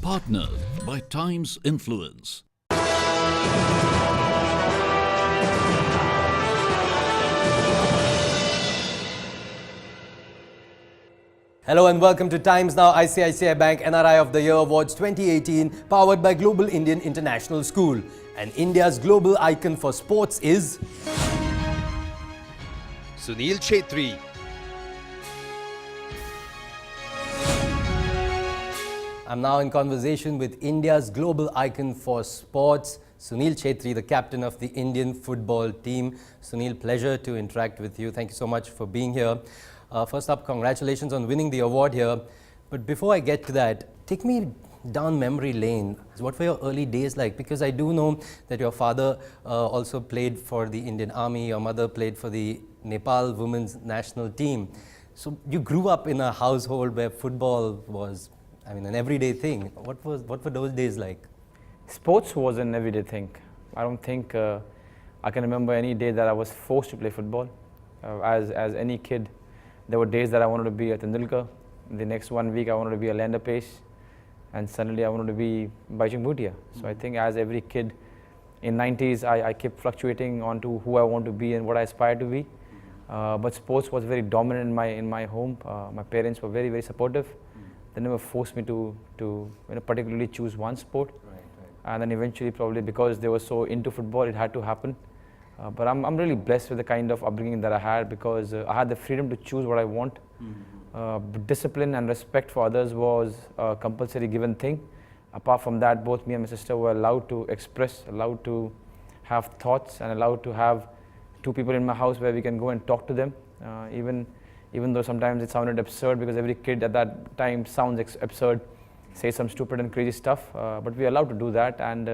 Partnered by Times Influence. Hello and welcome to Times Now ICICI Bank NRI of the Year Awards 2018, powered by Global Indian International School. And India's global icon for sports is Sunil Chhetri. I'm now in conversation with India's global icon for sports, Sunil Chhetri, the captain of the Indian football team. Sunil, pleasure to interact with you. Thank you so much for being here. First up, congratulations on winning the award here. But before I get to that, take me down memory lane. What were your early days like? Because I do know that your father also played for the Indian Army, your mother played for the Nepal women's national team. So you grew up in a household where football was, an everyday thing. What were those days like? Sports was an everyday thing. I don't think I can remember any day that I was forced to play football. As any kid, there were days that I wanted to be a Tendulkar. The next 1 week I wanted to be a Lander Pace, and suddenly I wanted to be Baichung Bhutia. So I think as every kid in 90s, I kept fluctuating onto who I want to be and what I aspire to be. But sports was very dominant in my home. My parents were very, very supportive. They never forced me to particularly choose one sport. Right. And then eventually, probably because they were so into football, it had to happen. But I'm really blessed with the kind of upbringing that I had, because I had the freedom to choose what I want. Discipline and respect for others was a compulsory given thing. Apart from that, both me and my sister were allowed to express, allowed to have thoughts, and allowed to have two people in my house where we can go and talk to them. Even though sometimes it sounded absurd, because every kid at that time sounds absurd, say some stupid and crazy stuff, but we are allowed to do that, and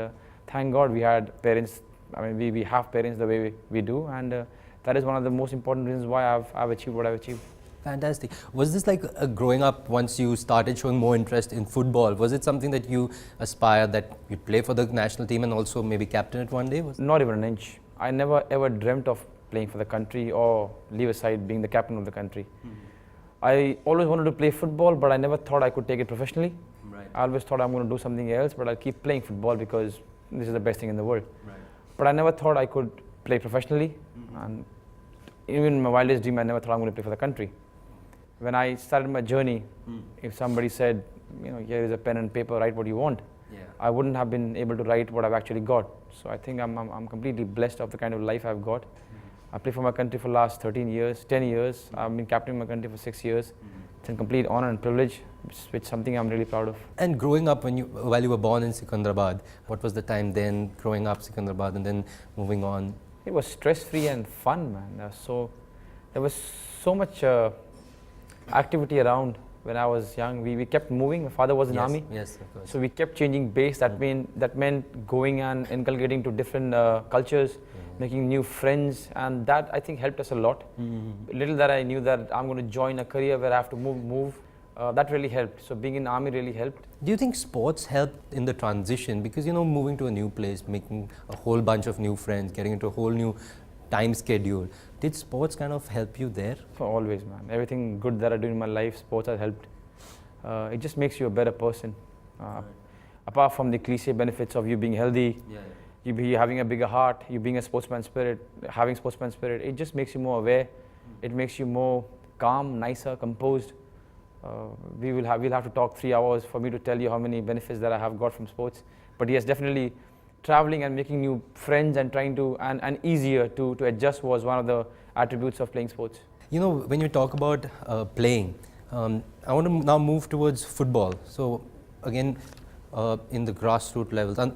thank God we had parents. We have parents the way we do, and that is one of the most important reasons why I've achieved what I've achieved. Fantastic. Was this like growing up, once you started showing more interest in football, was it something that you aspired that you'd play for the national team and also maybe captain it one day? Not even an inch. I never ever dreamt of playing for the country or leave aside being the captain of the country. I always wanted to play football, but I never thought I could take it professionally. Right. I always thought I'm going to do something else, but I'll keep playing football because this is the best thing in the world. Right. But I never thought I could play professionally, and even in my wildest dream, I never thought I'm going to play for the country. When I started my journey, if somebody said, here is a pen and paper, write what you want, I wouldn't have been able to write what I've actually got. So I think I'm completely blessed of the kind of life I've got. I played for my country for the last 10 years. I've been captain of my country for 6 years. It's a complete honor and privilege, which is something I'm really proud of. And growing up, while you were born in Secunderabad, what was the time then, growing up Secunderabad and then moving on? It was stress-free and fun, man. There was so much activity around when I was young. We kept moving. My father was in army. Yes, of course. So we kept changing base. That meant going and inculcating to different cultures, making new friends, and that I think helped us a lot. Little that I knew that I'm going to join a career where I have to move. That really helped. So being in army really helped. Do you think sports helped in the transition? Because moving to a new place, making a whole bunch of new friends, getting into a whole new time schedule. Did sports kind of help you there? Always, man. Everything good that I do in my life, sports has helped. It just makes you a better person. Apart from the cliche benefits of you being healthy, you having a bigger heart, you being a having sportsman spirit, it just makes you more aware. It makes you more calm, nicer, composed. We'll have to talk 3 hours for me to tell you how many benefits that I have got from sports. But yes, definitely traveling and making new friends and trying to, and easier to adjust was one of the attributes of playing sports. When you talk about playing, I want to now move towards football. So again, in the grassroots levels, and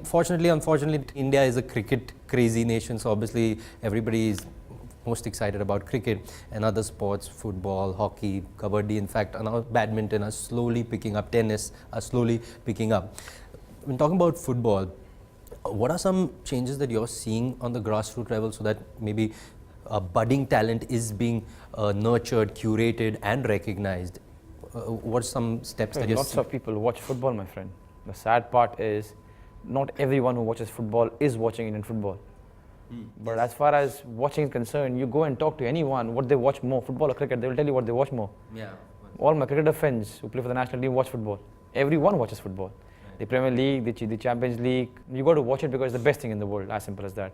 fortunately, unfortunately, India is a cricket crazy nation, so obviously everybody is most excited about cricket, and other sports, football, hockey, kabaddi, in fact, and now badminton are slowly picking up, tennis are slowly picking up. When talking about football, what are some changes that you're seeing on the grassroots level so that maybe budding talent is being nurtured, curated and recognized? What are some steps that you're Lots of people watch football, my friend. The sad part is not everyone who watches football is watching Indian football. But as far as watching is concerned, you go and talk to anyone what they watch more, football or cricket, they will tell you what they watch more. Yeah. All my cricketer friends who play for the national team watch football. Everyone watches football. The Premier League, the Champions League, you got to watch it because it's the best thing in the world, as simple as that.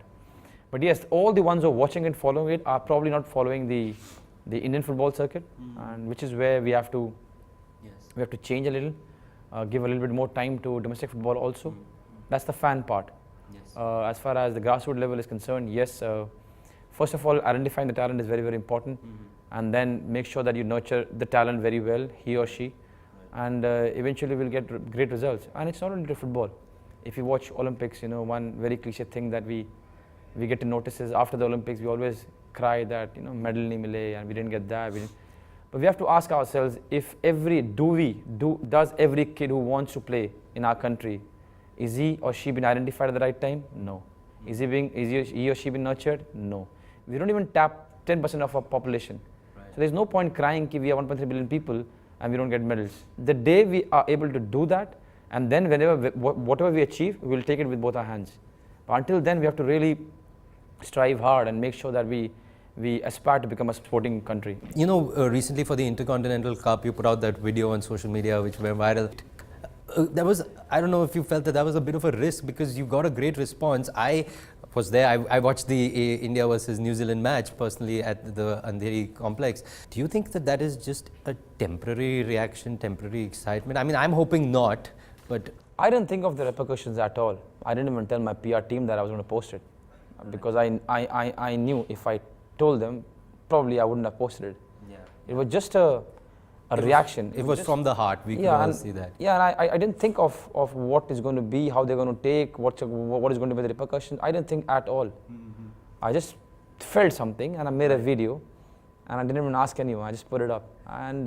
But yes, all the ones who are watching it, following it, are probably not following the Indian football circuit, and which is where we have to change a little, give a little bit more time to domestic football also. That's the fan part. As far as the grassroots level is concerned, yes, first of all, identifying the talent is very, very important, and then make sure that you nurture the talent very well, he or she, and eventually we'll get great results. And it's not only to football. If you watch Olympics, you know, one very cliche thing that we get to notice is after the Olympics, we always cry that, you know, medal nahi mile and we didn't get that. But we have to ask ourselves, if does every kid who wants to play in our country, is he or she been identified at the right time? No. Is he or she been nurtured? No. We don't even tap 10% of our population. So there's no point crying that we are 1.3 billion people and we don't get medals. The day we are able to do that, and then whatever we achieve, we will take it with both our hands. But until then, we have to really strive hard and make sure that we aspire to become a sporting country. You know, recently for the Intercontinental Cup, you put out that video on social media which went viral. I don't know if you felt that was a bit of a risk because you got a great response. I was there. I watched the India versus New Zealand match personally at the Andheri complex. Do you think that is just a temporary reaction, temporary excitement? I mean, I'm hoping not, but... I didn't think of the repercussions at all. I didn't even tell my PR team that I was going to post it because I knew if I told them, probably I wouldn't have posted it. Yeah. It was just a reaction. It was just from the heart. We could all see that. Yeah, and I didn't think of what is going to be, how they're going to take, what is going to be the repercussions. I didn't think at all. I just felt something and I made a video and I didn't even ask anyone. I just put it up. And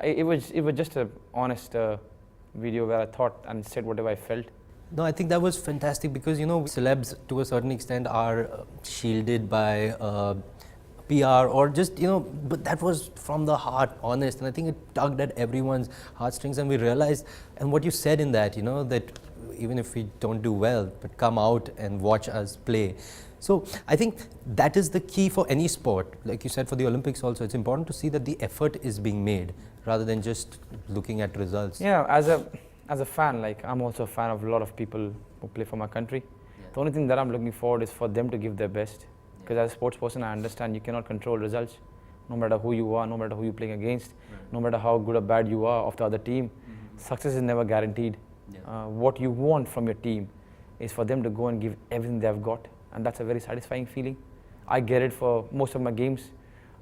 it was just an honest video where I thought and said whatever I felt. No, I think that was fantastic because, you know, celebs to a certain extent are shielded by PR or just, you know, but that was from the heart, honest, and I think it tugged at everyone's heartstrings, and we realized, and what you said in that, you know, that even if we don't do well, but come out and watch us play. So I think that is the key for any sport. Like you said, for the Olympics also, it's important to see that the effort is being made rather than just looking at results. Yeah, as a fan, like I'm also a fan of a lot of people who play for my country. Yeah. The only thing that I'm looking forward is for them to give their best. Because as a sports person, I understand you cannot control results, no matter who you are, no matter who you're playing against, no matter how good or bad you are of the other team. Success is never guaranteed. Yeah. What you want from your team is for them to go and give everything they've got, and that's a very satisfying feeling. I get it for most of my games,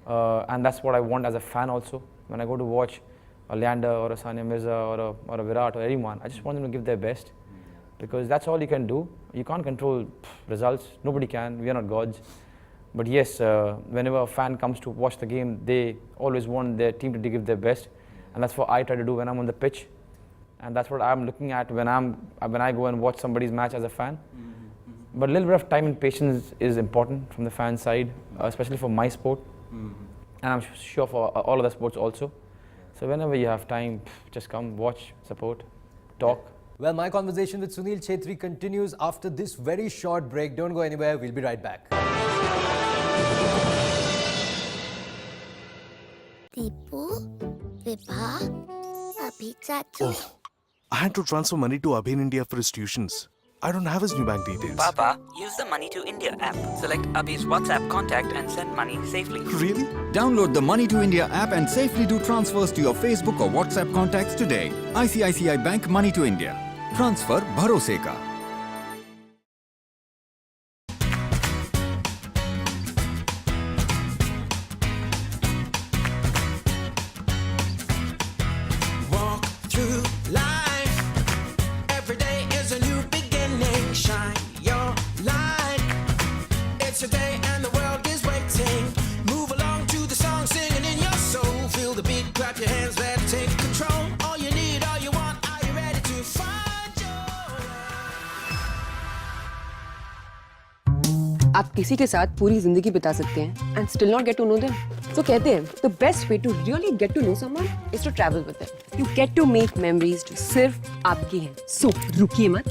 and that's what I want as a fan also. When I go to watch a Leander or a Sania Mirza or a Virat or anyone, I just want them to give their best, because that's all you can do. You can't control results. Nobody can. We are not gods. But yes, whenever a fan comes to watch the game, they always want their team to give their best, and that's what I try to do when I'm on the pitch, and that's what I'm looking at when I go and watch somebody's match as a fan. But a little bit of time and patience is important from the fan side, especially for my sport, and I'm sure for all other sports also. So whenever you have time, just come, watch, support, talk. Well, my conversation with Sunil Chhetri continues after this very short break. Don't go anywhere. We'll be right back. Deepu, Vibha, Abhi Chachu. Oh, I had to transfer money to Abhi in India for his tuitions. I don't have his new bank details. Papa, use the Money to India app. Select Abhi's WhatsApp contact and send money safely. Really? Download the Money to India app and safely do transfers to your Facebook or WhatsApp contacts today. ICICI Bank Money to India. Transfer bharose ka. Walk through life. Every day is a new beginning. Shine your light. It's a day. आप किसी के साथ पूरी जिंदगी बिता सकते हैं and still not get to know them. तो कहते हैं the best way to really get to know someone is to travel with them. You get to make memories जो सिर्फ आपकी हैं. So रुकिए मत.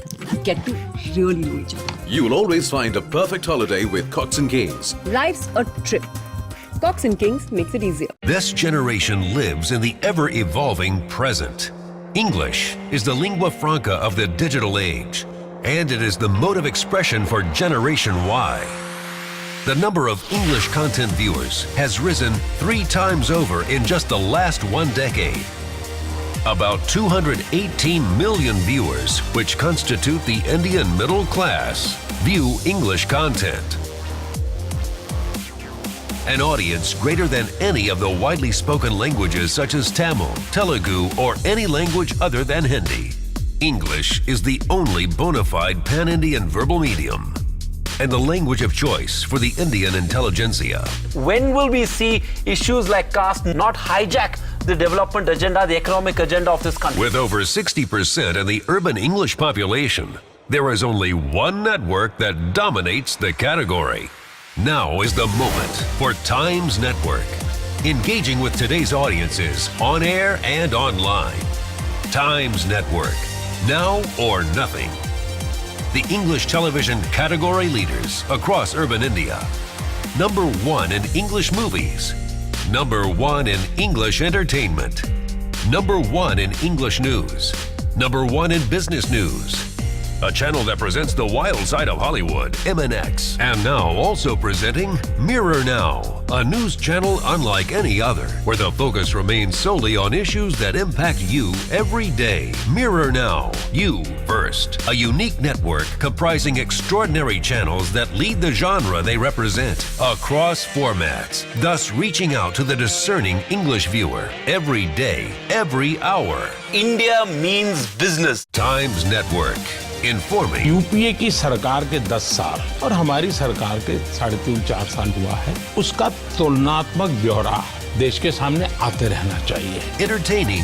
Get to really know each other. You will always find a perfect holiday with Cox and Kings. Life's a trip. Cox and Kings makes it easier. This generation lives in the ever-evolving present. English is the lingua franca of the digital age, and it is the mode of expression for Generation Y. The number of English content viewers has risen 3 times over in just the last 1 decade. About 218 million viewers, which constitute the Indian middle class, view English content. An audience greater than any of the widely spoken languages such as Tamil, Telugu, or any language other than Hindi. English is the only bona fide pan-Indian verbal medium and the language of choice for the Indian intelligentsia. When will we see issues like caste not hijack the development agenda, the economic agenda of this country? With over 60% in the urban English population, there is only one network that dominates the category. Now is the moment for Times Network, engaging with today's audiences on air and online. Times Network, now or nothing. The English television category leaders across urban India. Number 1 in English movies. Number 1 in English entertainment. Number 1 in English news. Number 1 in business news. A channel that presents the wild side of Hollywood, MNX. And now also presenting Mirror Now, a news channel unlike any other, where the focus remains solely on issues that impact you every day. Mirror Now, you first. A unique network comprising extraordinary channels that lead the genre they represent across formats, thus reaching out to the discerning English viewer every day, every hour. India means business. Times Network. Informing. UPA की सरकार के 10 साल और हमारी सरकार के 3.5-4 साल हुआ है, उसका तुलनात्मक ब्यौरा देश के सामने आते रहना चाहिए. Entertaining.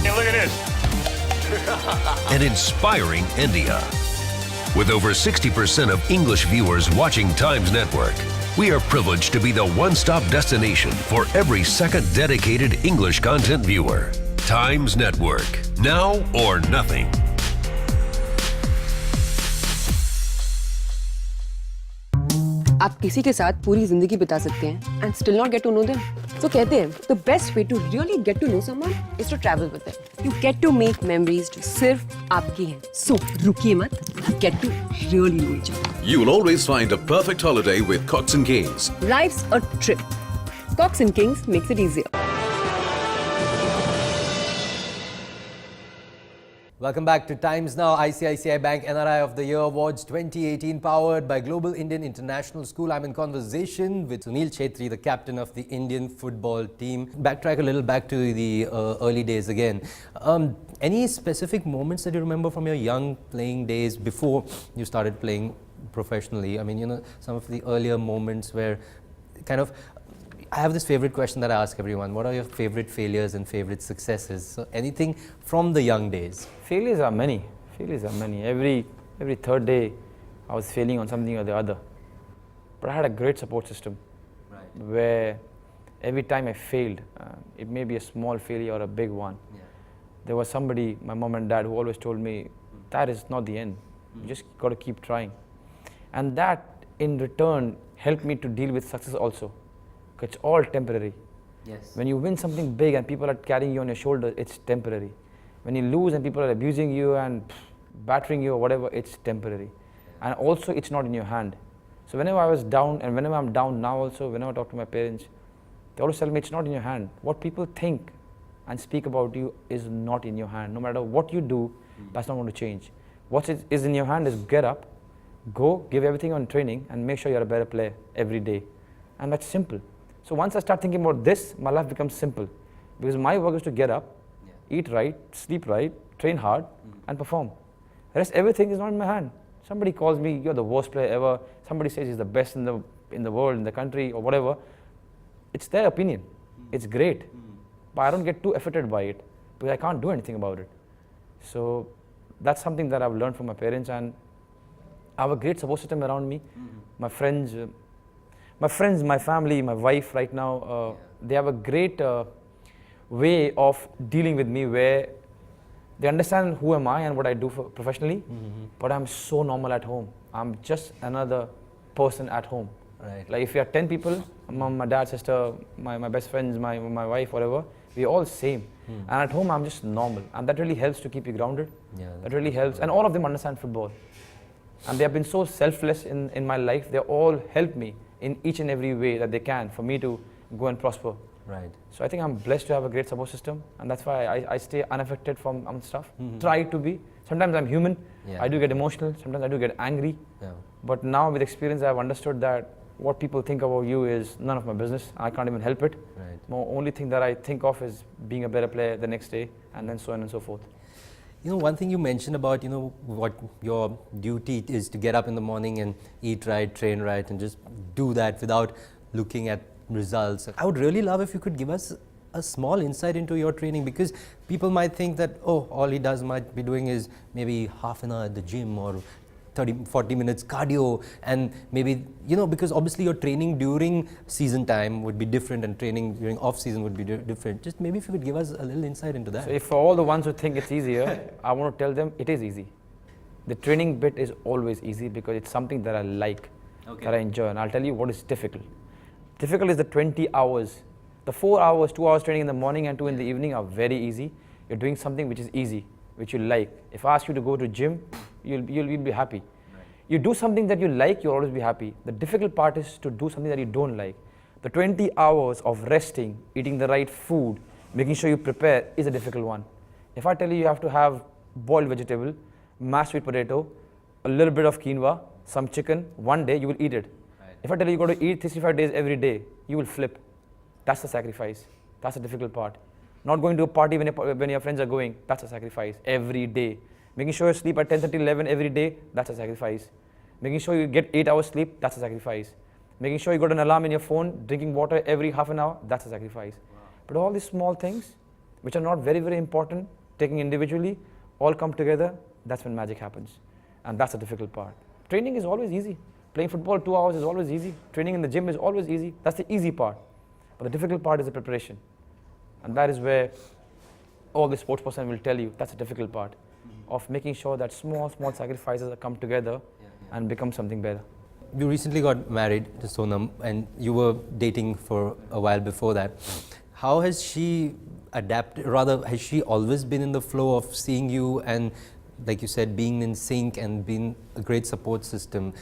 And inspiring India. With over 60% of English viewers watching Times Network, we are privileged to be the one-stop destination for every second dedicated English content viewer. Times Network. Now or nothing. आप किसी के साथ पूरी जिंदगी बिता सकते हैं and still not get to know them. तो कहते हैं the best way to really get to know someone is to travel with them. You get to make memories जो सिर्फ आपकी हैं. So रुकिए मत. Get to really know each other. You will always find a perfect holiday with Cox and Kings. Life's a trip. Cox and Kings makes it easier. Welcome back to Times Now. ICICI Bank NRI of the Year Awards 2018, powered by Global Indian International School. I'm in conversation with Sunil Chhetri, the captain of the Indian football team. Backtrack a little back to the early days again. Any specific moments that you remember from your young playing days before you started playing professionally? I mean, you know, some of the earlier moments where kind of, I have this favorite question that I ask everyone. What are your favorite failures and favorite successes? So anything from the young days? Failures are many. Failures are many. Every third day, I was failing on something or the other. But I had a great support system, where every time I failed, it may be a small failure or a big one. Yeah. There was somebody, my mom and dad, who always told me, that is not the end. You just got to keep trying. And that, in return, helped me to deal with success also. It's all temporary. Yes. When you win something big and people are carrying you on your shoulder, it's temporary. When you lose and people are abusing you and battering you or whatever, it's temporary. Yeah. And also, it's not in your hand. So whenever I was down, and whenever I'm down now also, whenever I talk to my parents, they always tell me it's not in your hand. What people think and speak about you is not in your hand. No matter what you do, that's not going to change. What is in your hand is get up, go, give everything on training, and make sure you're a better player every day. And that's simple. So once I start thinking about this, my life becomes simple. Because my work is to get up, eat right, sleep right, train hard, and perform. The rest, everything is not in my hand. Somebody calls me, you're the worst player ever. Somebody says he's the best in the world, in the country, or whatever. It's their opinion. It's great. But I don't get too affected by it, because I can't do anything about it. So that's something that I've learned from my parents, and I have a great support system around me. My friends, My friends, my family, my wife right now, they have a great way of dealing with me where they understand who am I and what I do professionally, but I'm so normal at home. I'm just another person at home. Right. Like if you are 10 people, mom, my dad, sister, my best friends, my wife, whatever, we're all same. And at home, I'm just normal. And that really helps to keep you grounded. Yeah, that really helps. And all of them understand football. And they have been so selfless in my life. They all help me in each and every way that they can for me to go and prosper. Right. So I think I'm blessed to have a great support system, and that's why I stay unaffected from stuff. Try to be. Sometimes I'm human. Yeah. I do get emotional. Sometimes I do get angry. Yeah. But now with experience, I've understood that what people think about you is none of my business. I can't even help it. Right. The only thing that I think of is being a better player the next day, and then so on and so forth. You know, one thing you mentioned about, what your duty is to get up in the morning and eat right, train right, and just do that without looking at results. I would really love if you could give us a small insight into your training, because people might think that, oh, all he might be doing is maybe half an hour at the gym or 30-40 minutes cardio, and maybe, because obviously your training during season time would be different and training during off season would be different. Just maybe if you could give us a little insight into that. So if for all the ones who think it's easier, I want to tell them it is easy. The training bit is always easy because it's something that I like, that I enjoy, and I'll tell you what is difficult. Difficult is the 20 hours. The 4 hours, 2 hours training in the morning and 2 in the evening are very easy. You're doing something which is easy, which you like. If I ask you to go to gym, you'll be happy. Right. You do something that you like, you'll always be happy. The difficult part is to do something that you don't like. The 20 hours of resting, eating the right food, making sure you prepare is a difficult one. If I tell you have to have boiled vegetable, mashed sweet potato, a little bit of quinoa, some chicken, one day you will eat it. Right. If I tell you got to eat 365 days every day, you will flip. That's the sacrifice. That's the difficult part. Not going to a party when your friends are going, that's a sacrifice every day. Making sure you sleep at 10:30, 11 every day, that's a sacrifice. Making sure you get 8 hours sleep, that's a sacrifice. Making sure you got an alarm in your phone, drinking water every half an hour, that's a sacrifice. Wow. But all these small things, which are not very, very important, taking individually, all come together, that's when magic happens. And that's the difficult part. Training is always easy. Playing football 2 hours is always easy. Training in the gym is always easy. That's the easy part. But the difficult part is the preparation. And that is where all the sports person will tell you that's the difficult part of making sure that small sacrifices come together and become something better. You recently got married to Sonam, and you were dating for a while before that. How has she adapted, rather has she always been in the flow of seeing you and, like you said, being in sync and being a great support system?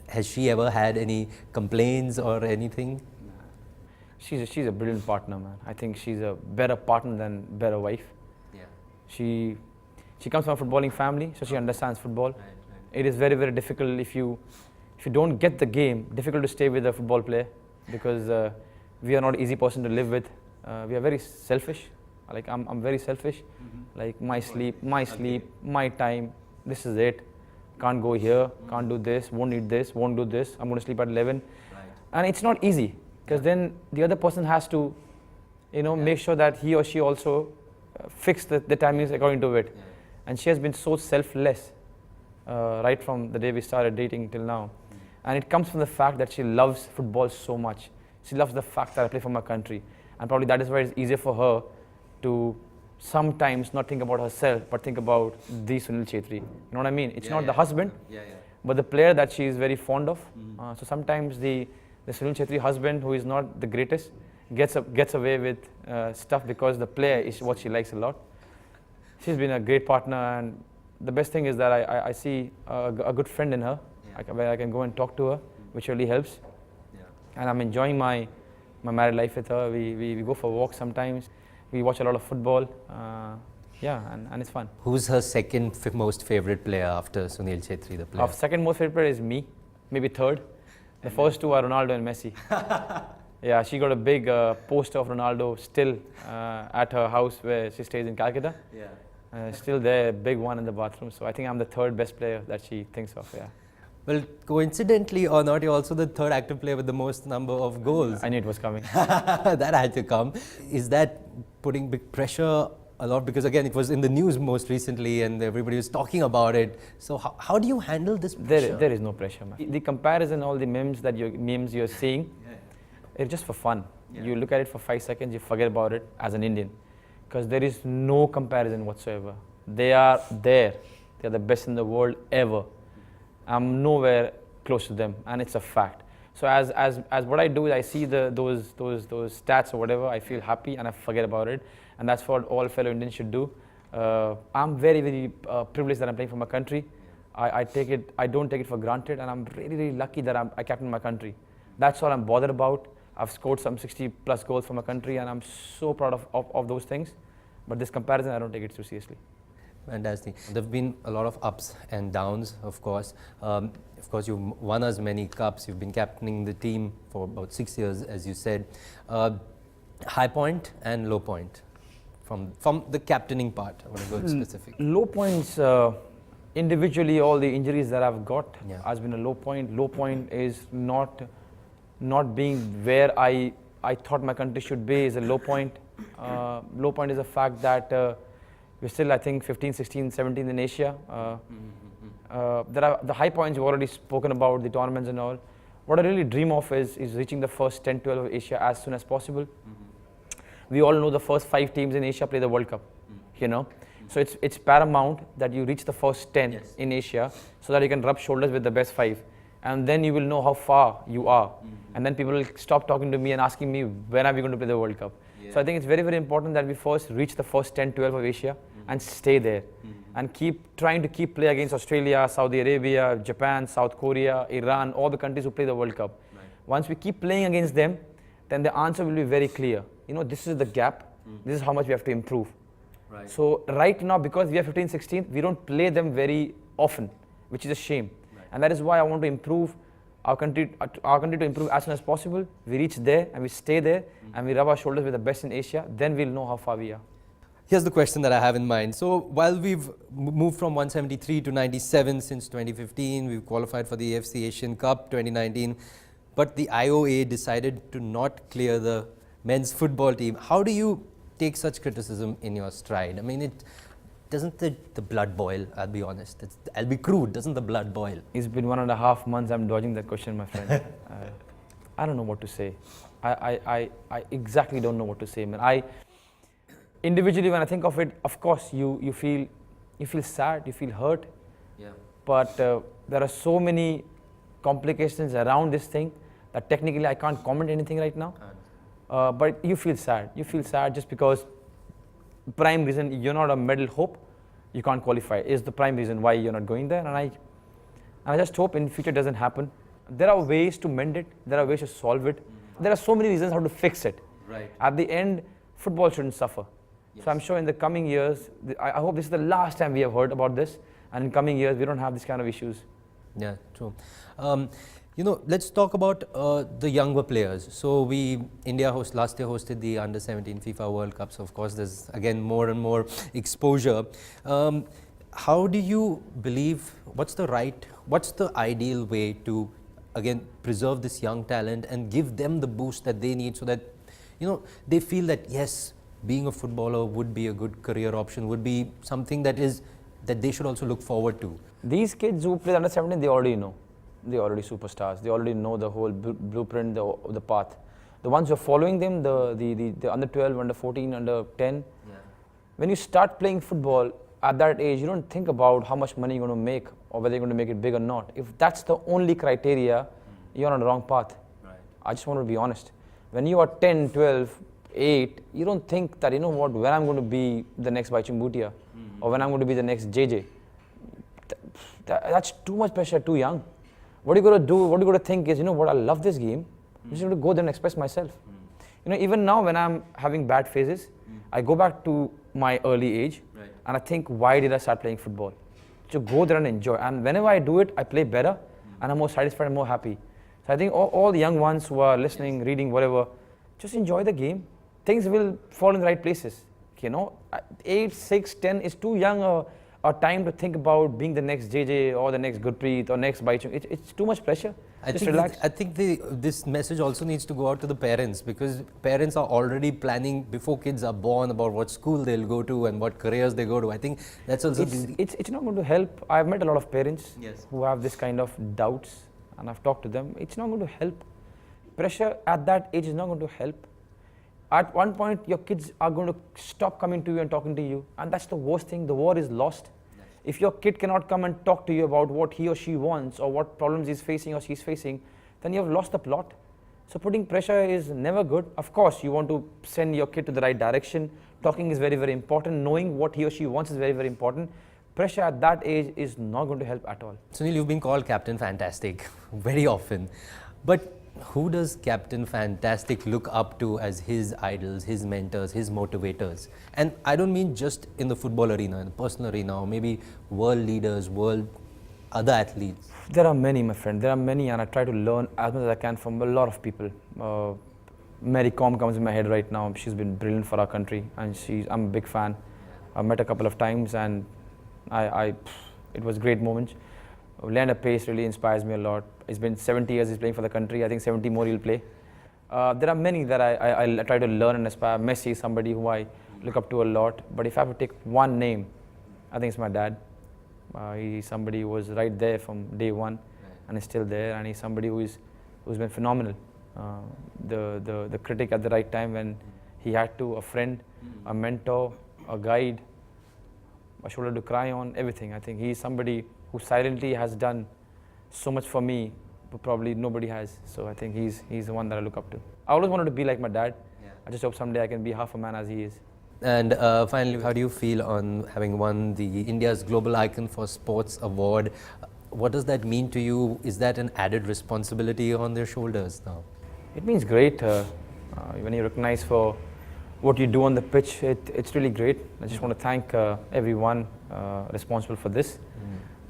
Has she ever had any complaints or anything? She's a brilliant partner, man. I think she's a better partner than better wife. Yeah. She comes from a footballing family, so she understands football. Right. It is very, very difficult if you don't get the game, difficult to stay with a football player because we are not an easy person to live with. We are very selfish. Like I'm very selfish. Like my sleep, my time, this is it. Can't go here, can't do this, won't eat this, won't do this. I'm going to sleep at 11. Right. And it's not easy. Because then the other person has to, make sure that he or she also fix the timings according to it. Yeah. And she has been so selfless right from the day we started dating till now. And it comes from the fact that she loves football so much. She loves the fact that I play for my country. And probably that is why it's easier for her to sometimes not think about herself, but think about the Sunil Chhetri. You know what I mean? It's not the husband, but the player that she is very fond of. So sometimes the Sunil Chhetri husband, who is not the greatest, gets away with stuff because the player is what she likes a lot. She's been a great partner, and the best thing is that I see a good friend in her, where I can go and talk to her, which really helps. Yeah. And I'm enjoying my married life with her. We go for walks sometimes. We watch a lot of football. And it's fun. Who's her second most favorite player after Sunil Chhetri, the player? Our second most favorite player is me, maybe third. The first two are Ronaldo and Messi. Yeah, she got a big poster of Ronaldo still at her house where she stays in Calcutta. Yeah. Still there, big one in the bathroom. So I think I'm the third best player that she thinks of, yeah. Well, coincidentally or not, you're also the third active player with the most number of goals. I knew it was coming. That had to come. Is that putting big pressure a lot because again it was in the news most recently and everybody was talking about it. So how do you handle this pressure? There is no pressure, man. The comparison, all the memes you're seeing, it's just for fun. You look at it for 5 seconds, you forget about it as an Indian, because there is no comparison whatsoever. They are there. They are the best in the world ever. I'm nowhere close to them, and it's a fact. So as what I do is I see those stats or whatever, I feel happy and I forget about it, and that's what all fellow Indians should do. I'm very privileged that I'm playing for my country. I don't take it for granted, and I'm really lucky that I captain my country. That's all I'm bothered about. I've scored some 60 plus goals for my country, and I'm so proud of those things. But this comparison, I don't take it too seriously. Fantastic. There have been a lot of ups and downs, of course. Of course, you've won as many cups. You've been captaining the team for about 6 years, as you said. High point and low point from the captaining part. I want to go specific. Low points, individually, all the injuries that I've got has been a low point. Low point is not being where I thought my country should be is a low point. Low point is the fact that we're still, I think, 15, 16, 17 in Asia. The high points you've already spoken about, the tournaments and all. What I really dream of is reaching the first 10, 12 of Asia as soon as possible. We all know the first 5 teams in Asia play the World Cup, you know. So it's paramount that you reach the first 10 in Asia so that you can rub shoulders with the best 5. And then you will know how far you are. And then people will stop talking to me and asking me, when are we going to play the World Cup? So I think it's very important that we first reach the first 10, 12 of Asia and stay there. And trying to keep play against Australia, Saudi Arabia, Japan, South Korea, Iran, all the countries who play the World Cup. Once we keep playing against them, then the answer will be very clear. You know, this is the gap. This is how much we have to improve. So right now, because we are 15, 16, we don't play them very often, which is a shame. And that is why I want to improve our country to improve as soon as possible. We reach there and we stay there and we rub our shoulders with the best in Asia. Then we'll know how far we are. Here's the question that I have in mind. So while we've moved from 173 to 97 since 2015, we've qualified for the AFC Asian Cup 2019, but the IOA decided to not clear the men's football team. How do you take such criticism in your stride? I mean, doesn't the blood boil? I'll be honest. I'll be crude. Doesn't the blood boil? It's been 1.5 months. I'm dodging that question, my friend. I don't know what to say. I exactly don't know what to say, man. Individually, when I think of it, of course, you feel sad, you feel hurt. But there are so many complications around this thing that technically I can't comment anything right now. But you feel sad. You feel sad just because prime reason you're not a medal hope, you can't qualify is the prime reason why you're not going there. And I just hope in future it doesn't happen. There are ways to mend it. There are ways to solve it. There are so many reasons how to fix it. At the end, football shouldn't suffer. So I'm sure in the coming years, I hope this is the last time we have heard about this, and in coming years we don't have this kind of issues. Yeah, true. You know, let's talk about the younger players. So India last year hosted the Under-17 FIFA World Cup. So of course, there's again more and more exposure. How do you believe? What's the ideal way to again preserve this young talent and give them the boost that they need, so that they feel that yes, being a footballer would be a good career option, would be something that they should also look forward to. These kids who play Under-17, they already know. They're already superstars. They already know the whole blueprint, the path. The ones who are following them, the Under-12, Under-14, Under-10, when you start playing football at that age, you don't think about how much money you're going to make or whether you're going to make it big or not. If that's the only criteria, you're on the wrong path. I just want to be honest. When you are 10, 12, 8, you don't think that, when I'm going to be the next Baichung Bhutia or when I'm going to be the next JJ. That's too much pressure, too young. What you got to do, what you got to think is, I love this game. I'm just going to go there and express myself. Even now when I'm having bad phases, I go back to my early age and I think, why did I start playing football? To go there and enjoy. And whenever I do it, I play better and I'm more satisfied and more happy. So I think all the young ones who are listening, reading, whatever, just enjoy the game. Things will fall in the right places. 8, 6, 10 is too young a time to think about being the next JJ or the next Gurpreet or next Baichung. It's too much pressure. I think this message also needs to go out to the parents, because parents are already planning before kids are born about what school they'll go to and what careers they go to. I think that's also... It's not going to help. I've met a lot of parents Yes. who have this kind of doubts, and I've talked to them. It's not going to help. Pressure at that age is not going to help. At one point, your kids are going to stop coming to you and talking to you, and that's the worst thing. The war is lost. If your kid cannot come and talk to you about what he or she wants or what problems he's facing or she's facing, then you have lost the plot. So putting pressure is never good. Of course, you want to send your kid to the right direction. Talking is very, very important. Knowing what he or she wants is very, very important. Pressure at that age is not going to help at all. Sunil, you've been called Captain Fantastic very often. But who does Captain Fantastic look up to as his idols, his mentors, his motivators? And I don't mean just in the football arena, in the personal arena, or maybe world leaders, other athletes. There are many, my friend. There are many, and I try to learn as much as I can from a lot of people. Mary Kom comes in my head right now. She's been brilliant for our country, and I'm a big fan. I've met a couple of times, and it was great moments. Leander Pace really inspires me a lot. It's been 70 years he's playing for the country. I think 70 more he'll play. There are many that I try to learn and aspire. Messi is somebody who I look up to a lot. But if I have to take one name, I think it's my dad. He's somebody who was right there from day one, and is still there. And he's somebody who's been phenomenal. The critic at the right time when he had to, a friend, a mentor, a guide, a shoulder to cry on, everything. I think he's somebody who silently has done so much for me, but probably nobody has. So I think he's the one that I look up to. I always wanted to be like my dad. Yeah. I just hope someday I can be half a man as he is. And finally, how do you feel on having won the India's Global Icon for Sports Award? What does that mean to you? Is that an added responsibility on their shoulders now? It means great. When you're recognized for what you do on the pitch, it's really great. I just want to thank everyone responsible for this.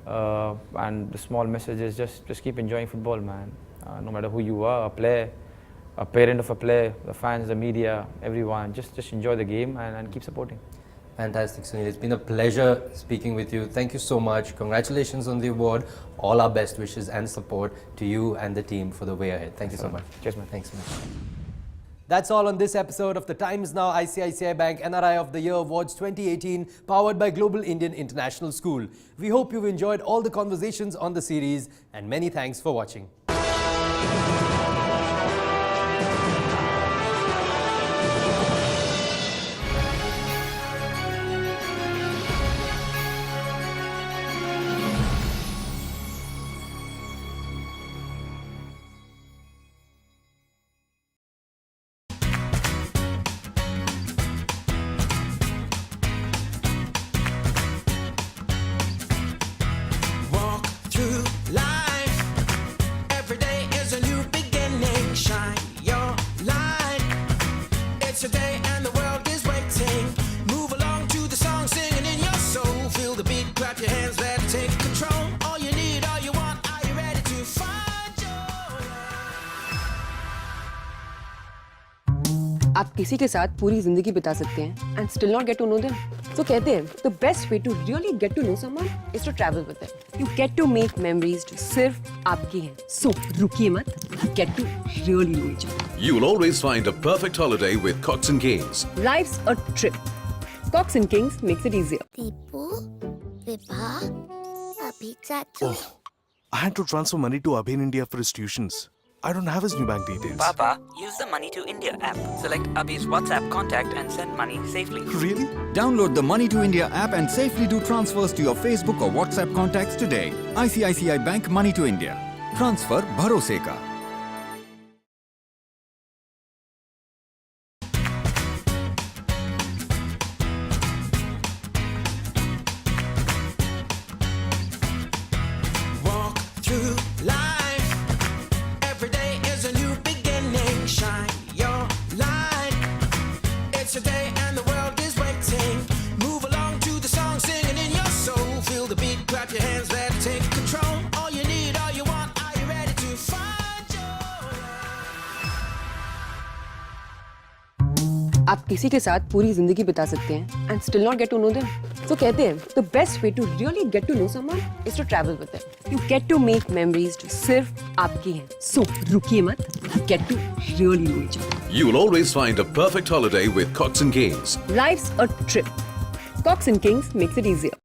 And the small message is just keep enjoying football, man. No matter who you are, a player, a parent of a player, the fans, the media, everyone, just enjoy the game and keep supporting. Fantastic, Sunil. It's been a pleasure speaking with you. Thank you so much. Congratulations on the award. All our best wishes and support to you and the team for the way ahead. Thank you so much. Cheers, man. Thanks, man. That's all on this episode of the Times Now ICICI Bank NRI of the Year Awards 2018, powered by Global Indian International School. We hope you've enjoyed all the conversations on the series, and many thanks for watching. Today and the world is waiting. Move along to the song, singing in your soul. Feel the beat, clap your hands, let's take control. All you need, all you want, are you ready to find your way? आप किसी के साथ पूरी जिंदगी बिता सकते हैं and still not get to know them. तो कहते हैं the best way to really get to know someone is to travel with them. You get to make memories जो सिर्फ आपकी हैं. So रुकिए मत. Get to really know each other. You will always find a perfect holiday with Cox and Kings. Life's a trip. Cox and Kings makes it easier. Tipu, Vibha, Abhi Chachu. I had to transfer money to Abhi in India for his tuitions. I don't have his new bank details. Papa, use the Money to India app. Select Abhi's WhatsApp contact and send money safely. Really? Download the Money to India app and safely do transfers to your Facebook or WhatsApp contacts today. ICICI Bank Money to India. Transfer bharose ka. Walk through life. Every day is a new beginning. Shine your light. It's a day and the world is waiting. Move along to the song, singing in your soul. Feel the beat, clap your hands, let's take control. All you need, all you want, are you ready to find your way? आप किसी के साथ पूरी जिंदगी बिता सकते हैं and still not get to know them. So कहते हैं the best way to really get to know someone is to travel with them. You get to make memories जो सिर्फ आपकी हैं. So रुकिए मत. Get to really know each other. You will always find a perfect holiday with Cox and Kings. Life's a trip. Cox and Kings makes it easier.